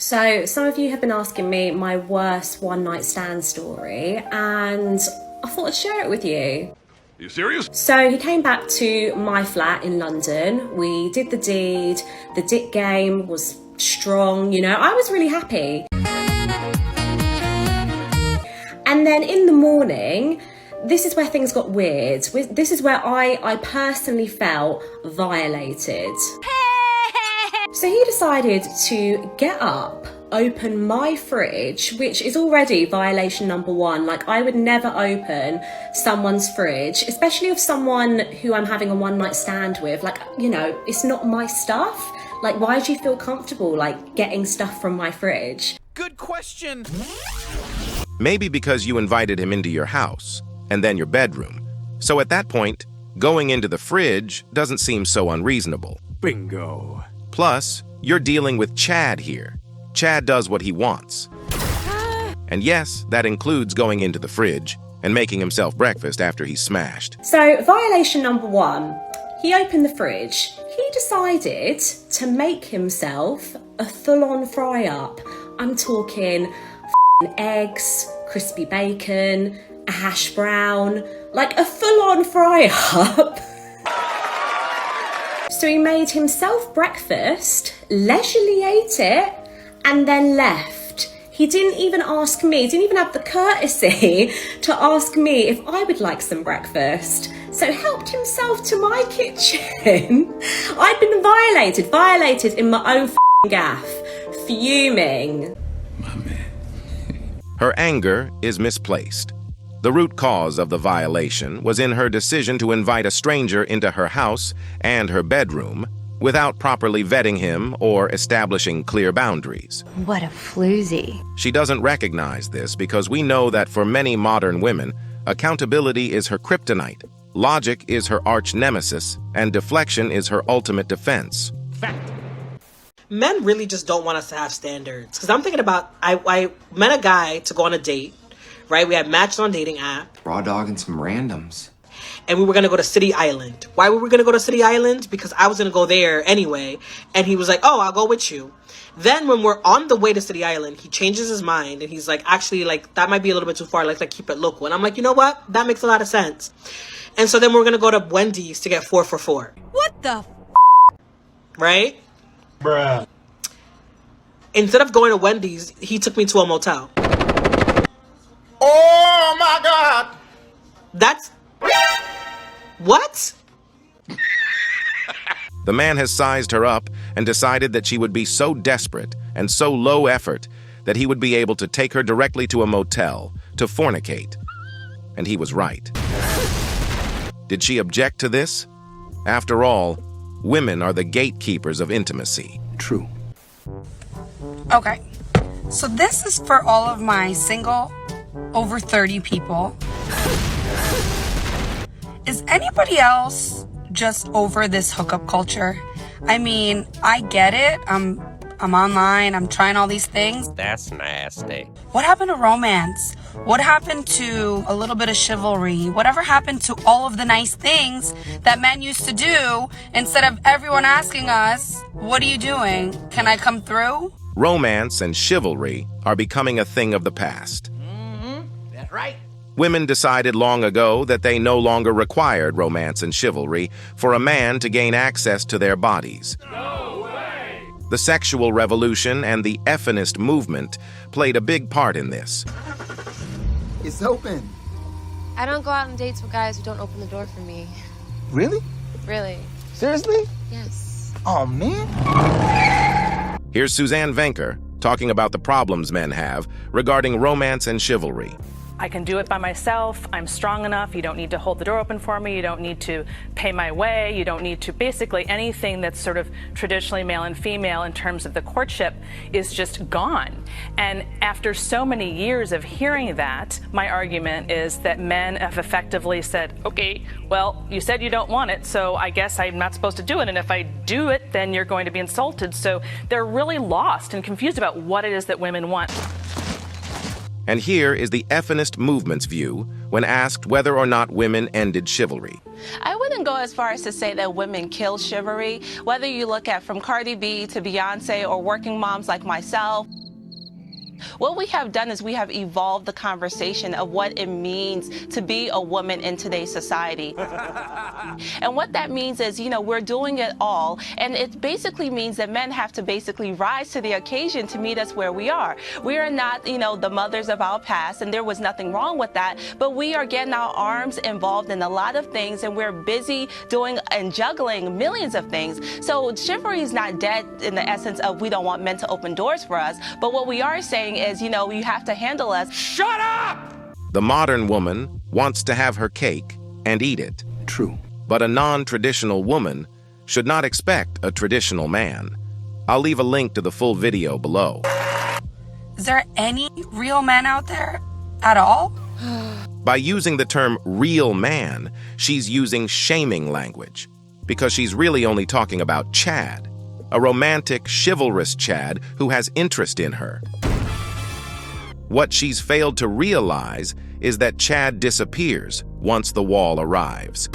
So some of you have been asking me my worst one-night stand story, and I thought I'd share it with you. Are you serious? So he came back to my flat in London. We did the deed. The dick game was strong, you know. I was really happy. And then in the morning, this is where things got weird. This is where I personally felt violated. So he decided to get up, open my fridge, which is already violation number one. Like, I would never open someone's fridge, especially of someone who I'm having a one night stand with. Like, you know, it's not my stuff. Like, why do you feel comfortable, like, getting stuff from my fridge? Good question. Maybe because you invited him into your house, and then your bedroom. So at that point, going into the fridge doesn't seem so unreasonable. Bingo. Plus, you're dealing with Chad here. Chad does what he wants. And yes, that includes going into the fridge and making himself breakfast after he's smashed. So, violation number one, he opened the fridge. He decided to make himself a full-on fry-up. I'm talking eggs, crispy bacon, a hash brown, like a full-on fry-up. So he made himself breakfast, leisurely ate it, and then left. He didn't even ask me, didn't even have the courtesy to ask me if I would like some breakfast. So helped himself to my kitchen. I'd been violated in my own gaff, fuming. My man. Her anger is misplaced. The root cause of the violation was in her decision to invite a stranger into her house and her bedroom without properly vetting him or establishing clear boundaries. What a floozy. She doesn't recognize this because we know that for many modern women, accountability is her kryptonite, logic is her arch nemesis, and deflection is her ultimate defense. Fact. Men really just don't want us to have standards. Because I'm thinking about, I met a guy to go on a date, right? We had matched on a dating app. Raw dog and some randoms. And we were going to go to City Island. Why were we going to go to City Island? Because I was going to go there anyway. And he was like, oh, I'll go with you. Then when we're on the way to City Island, he changes his mind. And he's like, actually, like, that might be a little bit too far. Let's like keep it local. And I'm like, you know what? That makes a lot of sense. And so then we're going to go to Wendy's to get 4 for $4. What the Right? Bruh. Instead of going to Wendy's, he took me to a motel. Oh my God. That's... What? The man has sized her up and decided that she would be so desperate and so low effort that he would be able to take her directly to a motel to fornicate. And he was right. Did she object to this? After all, women are the gatekeepers of intimacy. True. Okay, so this is for all of my single, over 30 people. Is anybody else just over this hookup culture? I mean, I get it. I'm online. I'm trying all these things. That's nasty. What happened to romance? What happened to a little bit of chivalry? Whatever happened to all of the nice things that men used to do instead of everyone asking us, what are you doing? Can I come through? Romance and chivalry are becoming a thing of the past. That's right. Women decided long ago that they no longer required romance and chivalry for a man to gain access to their bodies. No way. The sexual revolution and the effeminist movement played a big part in this. It's open. I don't go out on dates with guys who don't open the door for me. Really? Really? Seriously? Yes. Oh, man. Here's Suzanne Venker talking about the problems men have regarding romance and chivalry. I can do it by myself. I'm strong enough. You don't need to hold the door open for me. You don't need to pay my way. You don't need to basically anything that's sort of traditionally male and female in terms of the courtship is just gone. And after so many years of hearing that, my argument is that men have effectively said, okay, well, you said you don't want it, so I guess I'm not supposed to do it. And if I do it, then you're going to be insulted. So they're really lost and confused about what it is that women want. And here is the effeminist movement's view when asked whether or not women ended chivalry. I wouldn't even go as far as to say that women kill chivalry. Whether you look at from Cardi B to Beyonce or working moms like myself, what we have done is we have evolved the conversation of what it means to be a woman in today's society. And what that means is, we're doing it all. And it basically means that men have to basically rise to the occasion to meet us where we are. We are not, the mothers of our past, and there was nothing wrong with that. But we are getting our arms involved in a lot of things, and we're busy doing and juggling millions of things. So chivalry is not dead in the essence of we don't want men to open doors for us. But what we are saying is, you have to handle us. Shut up! The modern woman wants to have her cake and eat it. True. But a non-traditional woman should not expect a traditional man. I'll leave a link to the full video below. Is there any real men out there at all? By using the term real man, she's using shaming language, because she's really only talking about Chad, a romantic, chivalrous Chad who has interest in her. What she's failed to realize is that Chad disappears once the wall arrives.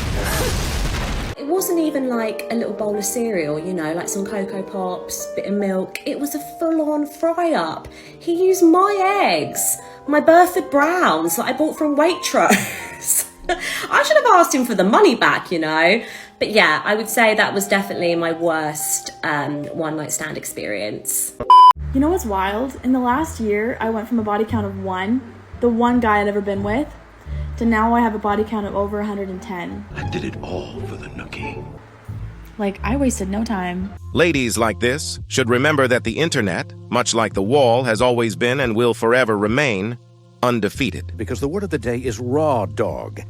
It wasn't even like a little bowl of cereal, like some Cocoa Pops, bit of milk. It was a full-on fry-up. He used my eggs, my Burford Browns that I bought from Waitrose. I should have asked him for the money back, But yeah, I would say that was definitely my worst one-night stand experience. You know what's wild? In the last year, I went from a body count of 1, the one guy I'd ever been with, to now I have a body count of over 110. I did it all for the nookie. Like, I wasted no time. Ladies like this should remember that the internet, much like the wall, has always been and will forever remain undefeated. Because the word of the day is raw dog.